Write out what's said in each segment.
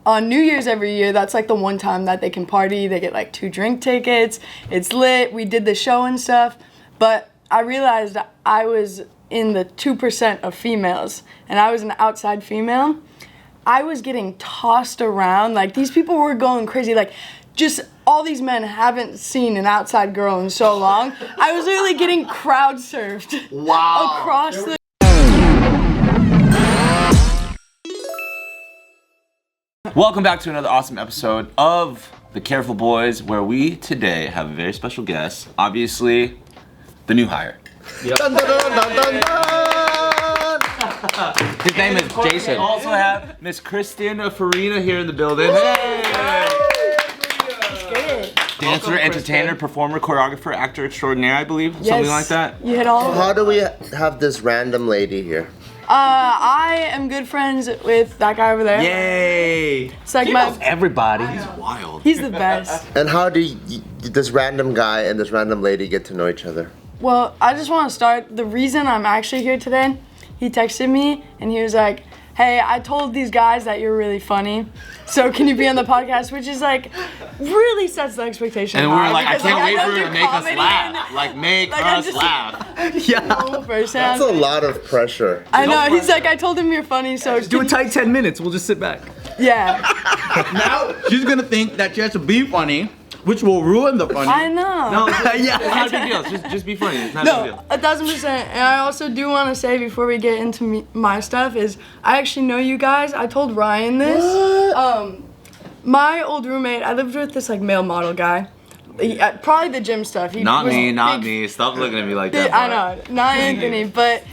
on New Year's every year, that's like the one time that they can party. They get like 2 drink tickets. It's lit. We did the show and stuff. But I realized I was in the 2% of females, and I was an outside female. I was getting tossed around. Like, these people were going crazy. Like, just all these men haven't seen an outside girl in so long. I was literally getting crowd surfed. Wow. Across the... Welcome back to another awesome episode of The Careful Boys, where we today have a very special guest. Obviously, the new hire. Yep. Dun, dun, dun, dun, dun. His name is Jason. We also have Miss Kristin Farina here in the building. Hey! Dancer, entertainer, performer, choreographer, actor extraordinaire, I believe. Yes, something like that. You hit all. How do we have this random lady here? I am good friends with that guy over there. Yay! It's like He knows everybody. He's wild. He's the best. And how do this random guy and this random lady get to know each other? Well, I just want to start. The reason I'm actually here today, he texted me and he was like, hey, I told these guys that you're really funny, so can you be on the podcast? Which is like, really sets the expectation And we high. were like, I because, can't wait I for don't you to do make us comedy laugh. and- Like, make I'm us just- laugh. normal person. That's a lot of pressure. I know, he's like, I told him you're funny, so Do a tight 10 minutes. We'll just sit back. yeah. Now she's gonna think that she has to be funny, which will ruin the funny. I know. No, it's Yeah. not a big deal. Just be funny. It's not a big No, deal. 1,000%. And I also do want to say before we get into my stuff is I actually know you guys. I told Ryan this. My old roommate, I lived with this like male model guy. Probably the gym stuff. He Not was me, not big- me. Stop looking at me like that. I Bart. know, not Anthony, but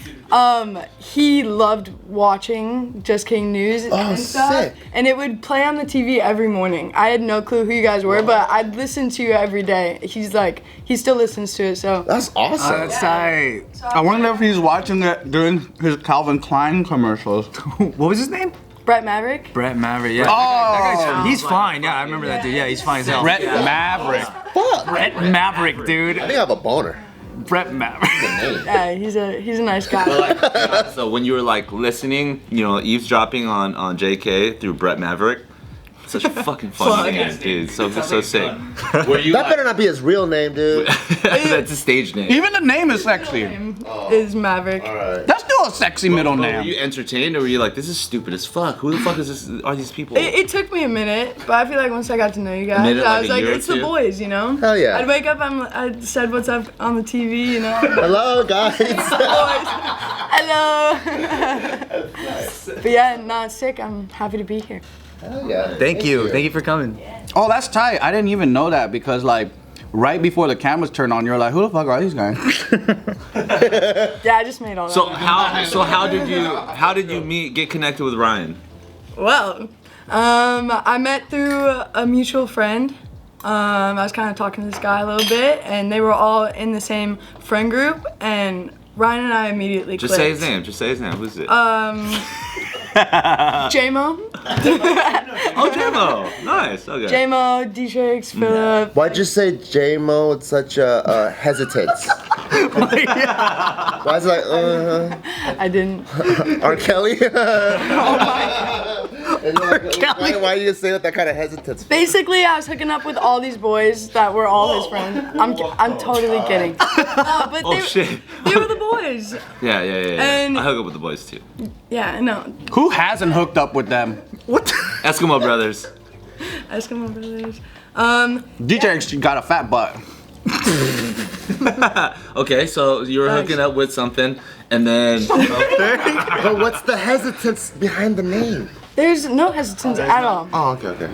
he loved watching Just Kidding News and stuff. sick. And it would play on the TV every morning. I had no clue who you guys were, but I'd listen to you every day. He's like, he still listens to it, so. That's awesome. That's tight. I wonder if he's watching it during his Calvin Klein commercials. What was his name? Brett Maverick? Brett Maverick, yeah. Oh. That guy's, he's fine, yeah, I remember that dude. Yeah, he's fine as hell. Brett Maverick. Fuck. Brett Maverick, dude. I think I have a boner. Brett Maverick. Yeah, he's a nice guy. So when you were like listening, you know, eavesdropping on JK through Brett Maverick, such a fucking funny name, dude. So sick. Were you That better not be his real name, dude. That's a stage name. Even the name is sexy. Is Maverick. Alright. That's still a sexy middle Were name. you entertained or were you like, this is stupid as fuck? Who the fuck is this? Are these people? It took me a minute, but I feel like once I got to know you guys, minute, I like was a like, year or it's the two? boys, you know? Hell yeah. I'd wake up, I said what's up on the TV, you know? Hello, guys. Hello. But yeah, not sick. I'm happy to be here. Hell yeah. Thank you for coming. Oh, that's tight. I didn't even know that because like right before the cameras turned on, you're like, who the fuck are these guys? Yeah, I just made all that. So up. how did you get connected with Ryan? Well, I met through a mutual friend. I was kind of talking to this guy a little bit, and they were all in the same friend group, and Ryan and I immediately Just clicked. say his name. Just say his name. Who's it? J-Mo. Oh, J-Mo. Nice. Okay. J-Mo, D-Trix, Philip. Why'd you say J-Mo with such a hesitance? Why is it like, I didn't. R. Kelly? Oh my God. And you're like, why do you say it with that kind of hesitance? Basically, I was hooking up with all these boys that were all his friends. I'm totally kidding. But Oh shit. they were the boys. Yeah. And- I hook up with the boys too. Yeah, no. Who hasn't hooked up with them? What? Eskimo brothers. Eskimo brothers. DJ got a fat butt. Okay, so you were hooking up with something, and then But what's the hesitance behind the name? There's no hesitance at all. Oh, okay.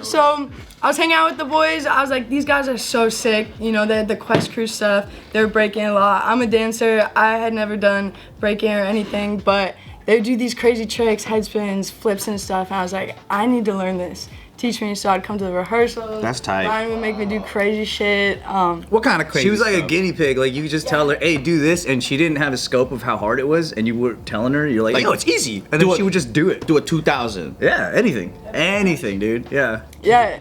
So I was hanging out with the boys. I was like, these guys are so sick. You know, they had the Quest Crew stuff. They were breaking a lot. I'm a dancer. I had never done breaking or anything, but they would do these crazy tricks, head spins, flips and stuff. And I was like, I need to learn this. Teach me. So I'd come to the rehearsals. That's tight. Ryan would make me do crazy shit. What kind of crazy She was like a stuff? guinea pig. Like you could just tell her, "Hey, do this," and she didn't have a scope of how hard it was, and you were telling her, "You're like, no, it's easy," and then she would just do it. Do a 2000. Yeah, anything, dude. Yeah. Yeah.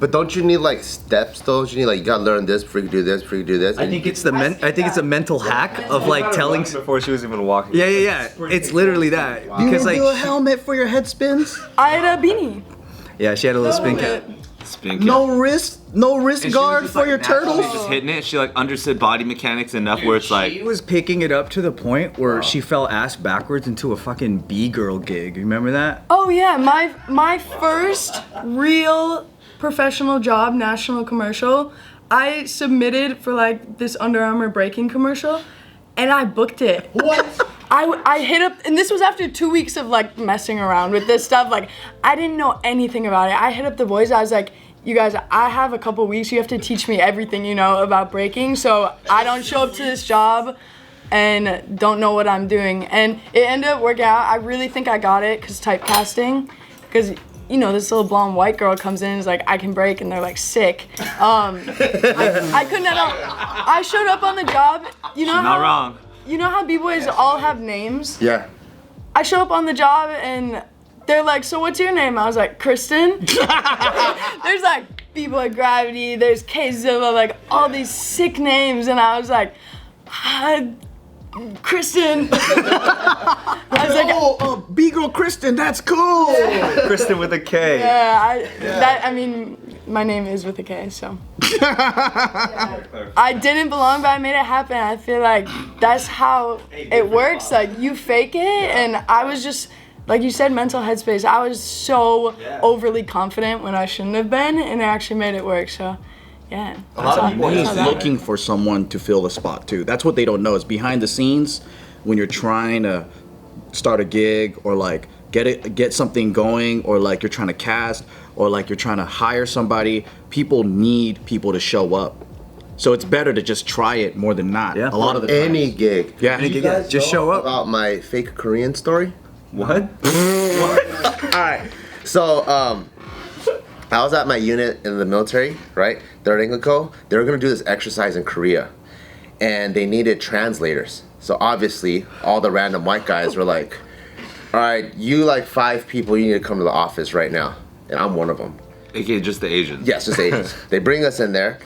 But don't you need like steps though? Don't you need like you gotta learn this before you do this, before you do this? I think it's a mental hack of like telling. before she was even walking. Yeah. It's literally that because like helmet for your head spins? I had a beanie. yeah, she had a little spin cap. Spin No wrist guard for your turtles? Just hitting it. She like understood body mechanics enough where it's She like. was picking it up to the point where she fell ass backwards into a fucking B-girl gig. You remember that? Oh yeah, my first real professional job, national commercial, I submitted for like this Under Armour breaking commercial, and I booked it. What? I hit up, and this was after 2 weeks of like messing around with this stuff. Like I didn't know anything about it. I hit up the boys. I was like, you guys, I have a couple weeks. You have to teach me everything you know about breaking, so I don't show up to this job and don't know what I'm doing. And it ended up working out. I really think I got it because typecasting, because you know, this little blonde white girl comes in and is like, I can break, and they're like, sick. I couldn't at all. I showed up on the job. You know Not wrong. You know how b-boys all have names? Yeah. I show up on the job and they're like, so what's your name? I was like, Kristin. There's like B-Boy Gravity, there's K-Zilla, like all these sick names, and I was like, Kristin. I was like, B-girl Kristin, that's cool. Kristin with a K. yeah, I mean, my name is with a K, so. I didn't belong, but I made it happen. I feel like that's how it works. Like, you fake it, and I was just, like you said, mental headspace. I was so overly confident when I shouldn't have been, and it actually made it work, so. Yeah. A lot of people that's are how that looking for someone to fill the spot too. That's what they don't know. Is behind the scenes when you're trying to start a gig or like get something going, or like you're trying to cast, or like you're trying to hire somebody. People need people to show up. So it's better to just try it more than not. Yeah. A lot of the time. Any gig. Yeah. You guys Just know show up. About my fake Korean story. What? All right. So I was at my unit in the military, right? 3rd Anglico. They were gonna do this exercise in Korea, and they needed translators. So obviously, all the random white guys were like, "All right, you like 5 people. You need to come to the office right now," and I'm one of them. AKA just the Asians. Yes, just Asians. They bring us in there,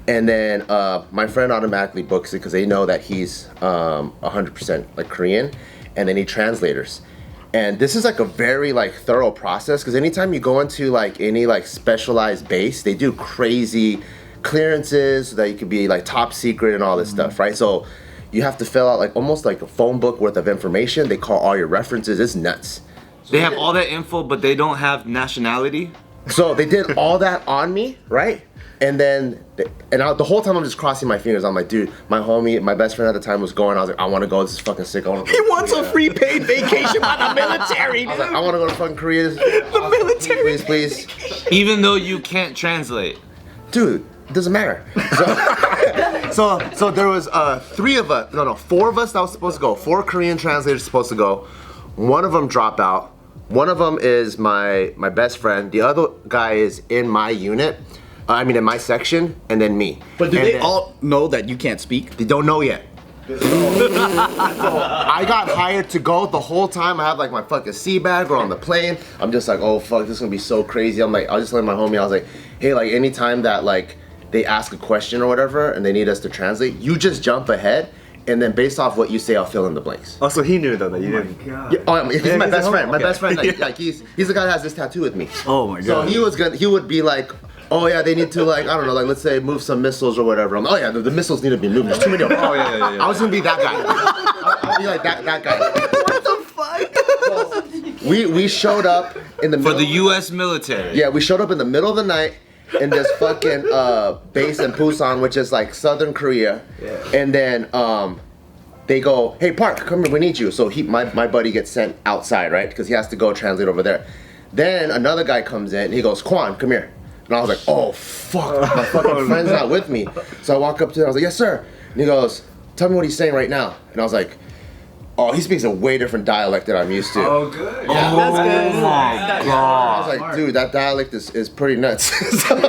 and then my friend automatically books it because they know that he's 100% like Korean, and they need translators. And this is like a very like thorough process because anytime you go into like any like specialized base, they do crazy clearances so that you could be like top secret and all this stuff, right? So you have to fill out like almost like a phone book worth of information. They call all your references. It's nuts. They have all that info, but they don't have nationality. So they did all that on me, right? And then, the whole time I'm just crossing my fingers. I'm like, dude, my homie, my best friend at the time was going. I was like, I want to go. This is fucking sick. I want to. He wants a free paid vacation by the military, I was dude. like, I want to go to fucking Korea. The military. Please. Even though you can't translate. Dude, it doesn't matter. So there was 4 of us that was supposed to go. 4 Korean translators supposed to go. One of them dropped out. One of them is my best friend. The other guy is in my unit. In my section, and then me. But do And they then- all know that you can't speak? They don't know yet. I got hired to go the whole time. I have like my fucking sea bag or on the plane. I'm just like, oh fuck, this is gonna be so crazy. I'm like, I was just letting my homie, I was like, hey, like anytime that like they ask a question or whatever and they need us to translate, you just jump ahead. And then based off what you say, I'll fill in the blanks. Also, he knew though that you didn't. Yeah, he's my he's best a friend. My homie. best friend, like he's the guy that has this tattoo with me. Oh my So god. he would be like, oh yeah, they need to like, I don't know, like let's say move some missiles or whatever. I'm, oh yeah, the missiles need to be moved. There's too many of them. Oh yeah. I was gonna be that guy. I'll be like that guy. What the fuck? We showed up in the For middle. the U.S. military. Yeah, we showed up in the middle of the night in this fucking base in Busan, which is like southern Korea. Yeah. And then they go, hey Park, come here, we need you. So my buddy gets sent outside, right? Because he has to go translate over there. Then another guy comes in and he goes, Kwan, come here. And I was like, oh fuck, my fucking friend's not with me. So I walk up to him, I was like, yes sir. And he goes, tell me what he's saying right now. And I was like, Oh, he speaks a way different dialect than I'm used to. Oh, good. That's good. Oh my I god. was like, dude, that dialect is pretty nuts. No,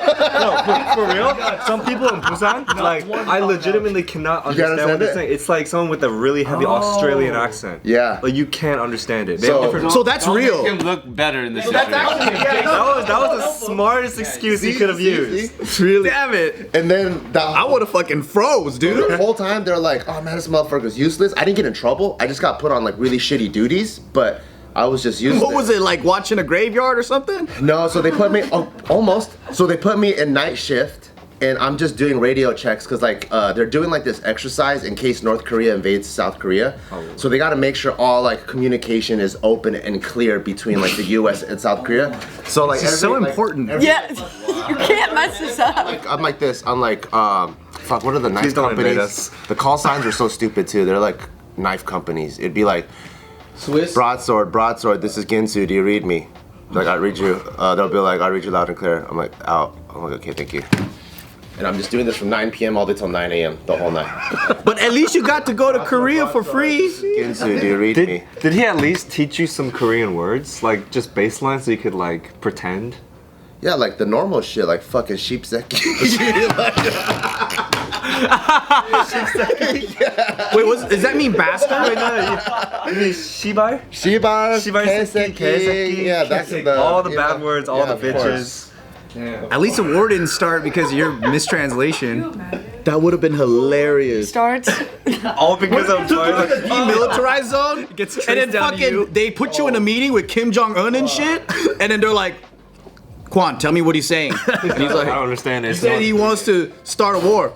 for real? Some people in Busan, like, I legitimately cannot understand what understand they're it? saying. It's like someone with a really heavy Australian accent. Yeah. Like, you can't understand it. They So- have different. So that's Don't real. make him look better in this situation. That was the smartest excuse he could have used. Really? Damn it. And then I would have fucking froze, the dude. whole time they're like, oh man, this motherfucker's useless. I didn't get in trouble. I just got put on like really shitty duties, but I was just useless. What was it, like watching a graveyard or something? No, so they put me almost. So they put me in night shift, and I'm just doing radio checks because like they're doing like this exercise in case North Korea invades South Korea. So they got to make sure all like communication is open and clear between like the U.S. and South Korea. So like This is so every, like, important. every- Yeah, you can't mess this up. I'm like this. I'm like, fuck. What are the knife Please don't invade companies? us. The call signs are so stupid too. They're like knife companies. It'd be like Swiss. broadsword. This is Ginsu. Do you read me? Like I read you. They'll be like, I read you loud and clear. I'm like, out. I'm like, okay, thank you. And I'm just doing this from 9 p.m. all the way till 9 a.m. the whole night. But at least you got to go to Korea for free. Ginsu, do you read me? Did he at least teach you some Korean words? Like, just baseline so you could, like, pretend? Yeah, like the normal shit, like fucking sheepseki. Wait, does that mean bastard? You mean shibai? Shiba, Shibai keiseki. keiseki, Yeah, that's the all the yeah. bad words, all Yeah, the of course. bitches. At least the war didn't start because of your mistranslation. That would have been hilarious. Starts. All because of Demilitarized zone, Gets and then traced down to you. fucking they put you in a meeting with Kim Jong Un and shit, and then they're like, Kwan, tell me what he's saying. And he's I like, don't understand it. he said he wants to start a war. Or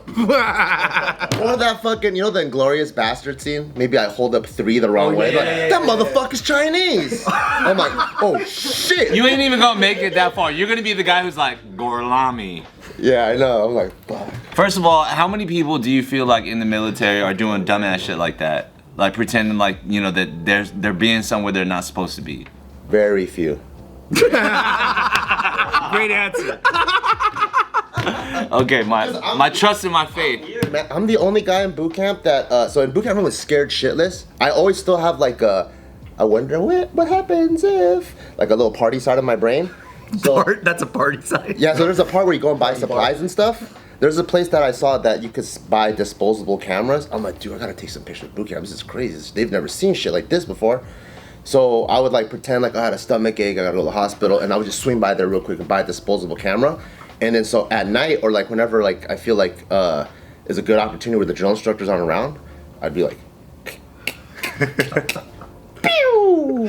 that fucking, you know the Inglorious Bastard scene? Maybe I hold up 3 the wrong way. Like, that motherfucker's Chinese. I'm like, oh shit. You ain't even gonna make it that far. You're gonna be the guy who's like, Gorlami. Yeah, I know. I'm like, fuck. First of all, how many people do you feel like in the military are doing dumbass shit like that? Like pretending like, you know, that they're being somewhere they're not supposed to be. Very few. Great answer. Okay, my trust in my faith. Man, I'm the only guy in boot camp that, so in boot camp I was scared shitless. I always still have like I wonder what happens if, like a little party side of my brain. So, That's a party side. yeah, so there's a part where you go and buy supplies and stuff. There's a place that I saw that you could buy disposable cameras. I'm like, dude, I gotta take some pictures of boot camp. This is crazy. They've never seen shit like this before. So I would like pretend like I had a stomach ache, I gotta go to the hospital, and I would just swing by there real quick and buy a disposable camera. And then so at night or like whenever like I feel like is a good opportunity where the drill instructors aren't around, I'd be like, pew.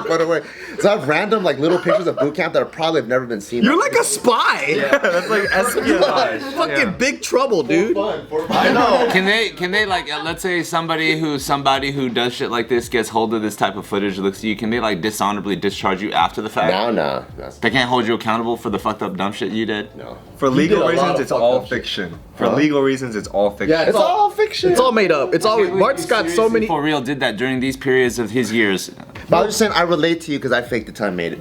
Put away. So I have random like little pictures of boot camp that probably have never been seen. You're like a spy. That's like espionage. Fucking big trouble, dude. I know. Can they like let's say somebody who does shit like this gets hold of this type of footage, looks at you, can they like dishonorably discharge you after the fact? No. They can't hold you accountable for the fucked up dumb shit you did? No. For did legal a lot reasons, of it's fucked all up shit. fiction. For legal reasons, it's all fiction. It's all fiction. It's all made up. It's all. Bart's got so many. For real did that during these periods of his years. But I was just saying I relate to you because I faked it till I made it.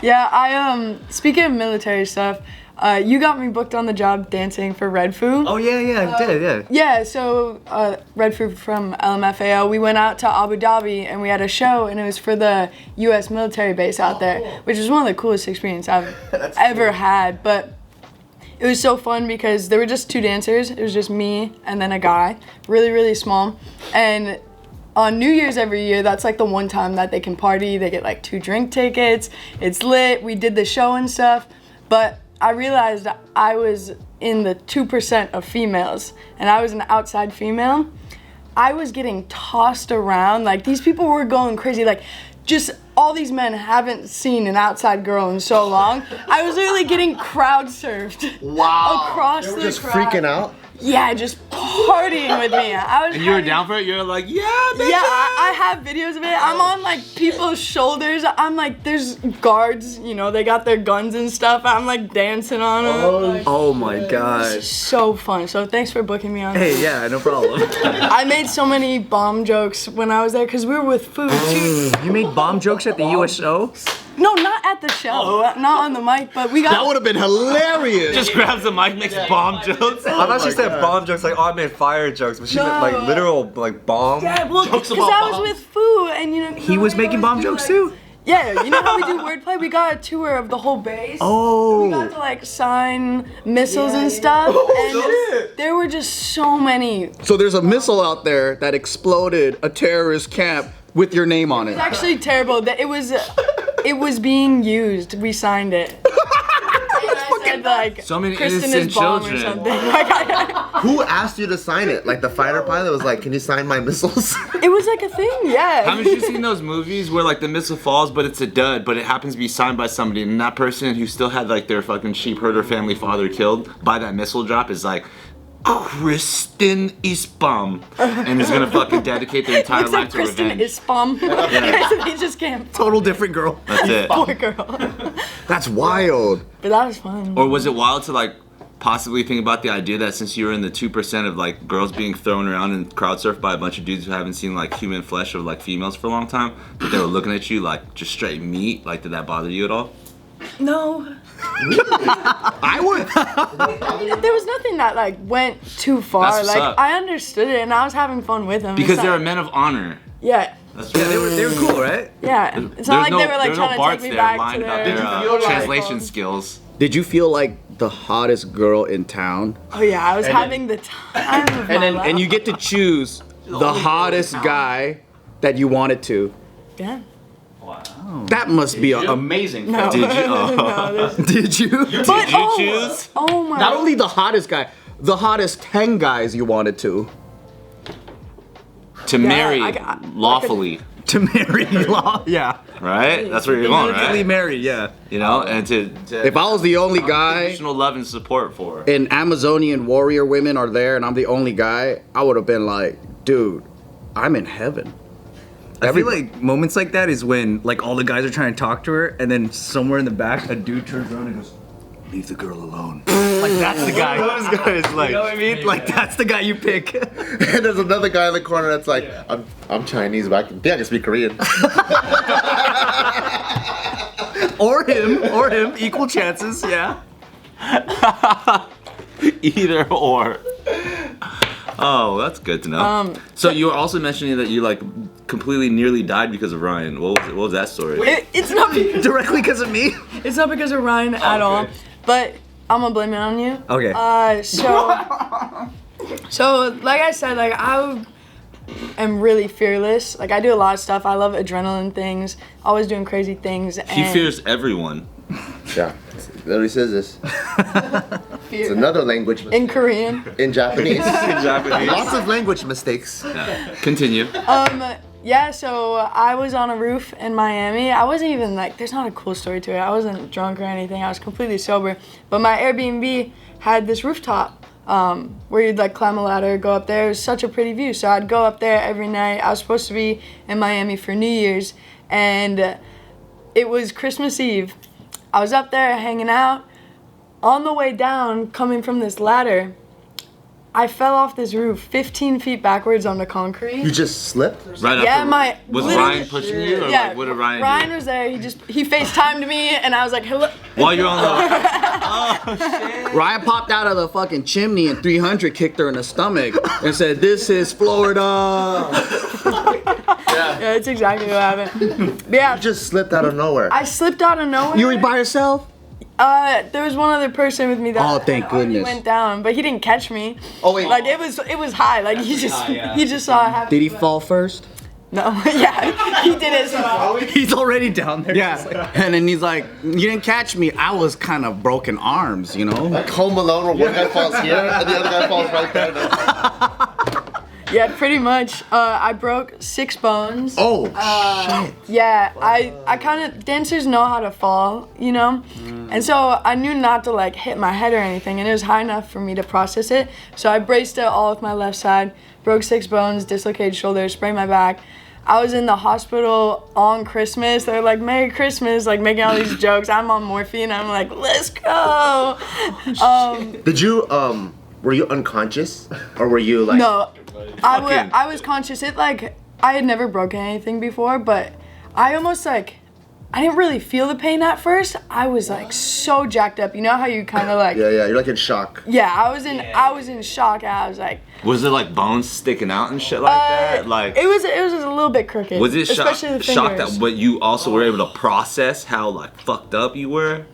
Yeah, speaking of military stuff, you got me booked on the job dancing for Red Foo. Oh yeah, I did, yeah. Yeah, so Red Foo from LMFAO, we went out to Abu Dhabi and we had a show, and it was for the U.S. military base out there, which is one of the coolest experiences I've ever had. But it was so fun because there were just 2 dancers. It was just me and then a guy, really, really small. And on New Year's every year, that's like the one time that they can party. They get like 2 drink tickets. It's lit. We did the show and stuff. But I realized I was in the 2% of females, and I was an outside female. I was getting tossed around. Like, these people were going crazy. Like, just all these men haven't seen an outside girl in so long. I was literally getting crowd surfed. Wow. Across They were the just crowd. freaking out. Yeah, just partying with me. I was. And you were having- down for it? You're like, yeah, bitch. Yeah, I have videos of it. I'm on like people's shoulders. I'm like, there's guards, you know, they got their guns and stuff. I'm like dancing on them. Like, Oh my god. so fun. So thanks for booking me on. Hey, yeah, no problem. I made so many bomb jokes when I was there because we were with food too. You made bomb jokes at the USO? No, not at the show, not on the mic, but we got. That would have been hilarious. Just grabs the mic, makes bomb jokes. I thought she said bomb jokes, like, oh, I made fire jokes, but she meant like literal, like, bomb. Yeah, well, Jokes because about I was bombs. with Fu, and you know. He was making bomb jokes too? Yeah, you know how we do wordplay? We got a tour of the whole base. Oh. We got to like sign missiles and stuff. And there were just so many. So there's a missile out there that exploded a terrorist camp with your name on it. It's actually terrible. That it was being used. We signed it. I said, like, So many Kristin innocent is bomb children. or something. Like, Who asked you to sign it? Like the fighter pilot was like, "Can you sign my missiles?" it was like a thing, yeah. Haven't you seen those movies where like the missile falls, but it's a dud, but it happens to be signed by somebody, and that person who still had like their fucking sheep herder family father killed by that missile drop is like, Kristin Isbam, and is gonna fucking dedicate their entire Looks life like to Kristin revenge. is spum. They just can't. Total different girl. That's it. Poor girl. That's wild. But that was fun. Or was it wild to like possibly think about the idea that since you were in the 2% of like girls being thrown around and crowd surfed by a bunch of dudes who haven't seen like human flesh of like females for a long time, that they were looking at you like just straight meat? Like, did that bother you at all? No. I would. There was nothing that like went too far. That's what's Like up. I understood it and I was having fun with them. Because It's they're not- a men of honor. Yeah. That's Yeah, they were cool, right? Yeah. It's not like they were like there's trying no to take Barts me there back lying to about their their translation skills. Did you feel like the hottest girl in town? Oh yeah, I was having the time of my life. And you get to choose the hottest guy that you wanted to. Yeah. That must be an amazing. No. Did you? Oh. No, there's- Did you? But, Did you oh, choose? Oh my. Not only the hottest guy, the hottest 10 guys you wanted to. To marry I got- lawfully, To marry law. Yeah. right? That's where you're going, Legally right? married, yeah. You know, and to If I was the only guy unconditional love and support for. and Amazonian warrior women are there and I'm the only guy, I would have been like, dude, I'm in heaven. I feel like moments like that is when like all the guys are trying to talk to her, and then somewhere in the back a dude turns around and goes, "Leave the girl alone." Like that's the guy. Those guys, like, you know what I mean? Like that's the guy you pick. And there's another guy in the corner that's like, I'm Chinese, but I can speak Korean. or him, equal chances. Yeah. Either or. Oh, that's good to know. So you were also mentioning that you like completely nearly died because of Ryan. What was that story? It's not because Directly because of me. it's not because of Ryan at all. But I'm gonna blame it on you. Okay. So like I said, like I am really fearless. Like I do a lot of stuff. I love adrenaline things. Always doing crazy things. He And fears everyone. Yeah, literally says this. It's another language in Korean. in Japanese. Japanese. Lots of language mistakes. Continue. Yeah, so I was on a roof in Miami. I wasn't even like, there's not a cool story to it. I wasn't drunk or anything. I was completely sober. But my Airbnb had this rooftop where you'd like climb a ladder, go up there. It was such a pretty view. So I'd go up there every night. I was supposed to be in Miami for New Year's, and it was Christmas Eve. I was up there hanging out. On the way down, coming from this ladder, I fell off this roof 15 feet backwards on the concrete. You just slipped? Right Yeah, after, my was literally- Ryan pushing you, or Yeah, like, what did Ryan Ryan do? was there. He FaceTimed me, and I was like, "Hello." While you're on the Ryan popped out of the fucking chimney and 300 kicked her in the stomach and said, "This is Florida." Yeah, that's exactly what happened. But yeah, You just slipped out of nowhere. I slipped out of nowhere. You were by yourself? There was one other person with me that Oh, thank already goodness. went down, but he didn't catch me. Oh, wait. Like it was high. Like he just saw it happen. Did he fall first? No, yeah, he did it. So. He's already down there. Yeah. And then he's like, "You didn't catch me. I was kind of broken arms, you know?" Like Home Alone where one guy falls here and the other guy falls right there. Yeah, pretty much. I broke 6 bones. Oh, shit. Yeah, I kind of, dancers know how to fall, you know? And so I knew not to like hit my head or anything, and it was high enough for me to process it. So I braced it all with my left side, broke 6 bones, dislocated shoulder, sprained my back. I was in the hospital on Christmas. They're like, "Merry Christmas," like making all these jokes. I'm on morphine. I'm like, "Let's go." Did you, were you unconscious? Or were you like... No, Fucking- I was conscious. It like, I had never broken anything before, but I almost like I didn't really feel the pain at first. I was like so jacked up. You know how you kind of like. Yeah, you're like in shock. Yeah, I was in shock. And I was like. Was it like bones sticking out and shit like that? Like it was a little bit crooked. was it especially the shocked fingers. that but you also were able to process how like fucked up you were?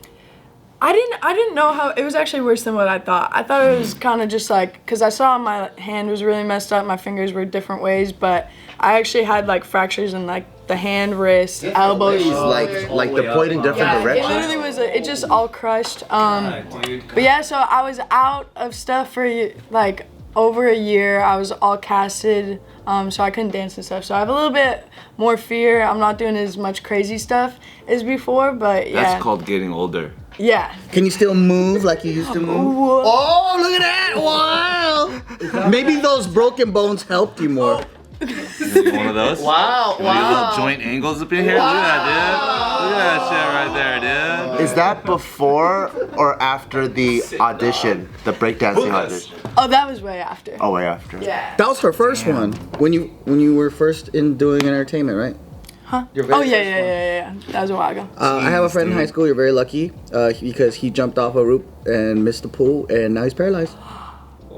I didn't know how it was actually worse than what I thought. I thought it was kind of just like because I saw my hand was really messed up, my fingers were different ways, but I actually had like fractures in like the hand, wrist, elbows. Like the point in different Yeah, it directions. literally was it just all crushed. But yeah, so I was out of stuff for like over a year. I was all casted, so I couldn't dance and stuff. So I have a little bit more fear. I'm not doing as much crazy stuff as before, but yeah. That's called getting older. Yeah. Can you still move like you used to move? Oh, look at that! Wow! Maybe those broken bones helped you more. One of those? Wow, Little joint angles up in here. Look at that, dude. Look at that shit right there, dude. Is that before or after the audition, the breakdancing audition? Oh, that was way after. Oh, way after. Yeah. That was her first one when you were first in doing entertainment, right? Huh? Oh yeah. That was a while ago. I have a friend in high school. You're very lucky because he jumped off a roof and missed the pool, and now he's paralyzed.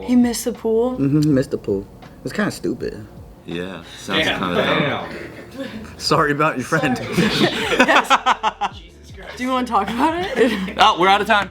He missed the pool. He missed the pool. It's kind of stupid. Yeah, sounds kind of dumb. Sorry about your friend. Yes. Do you want to talk about it? Oh, we're out of time.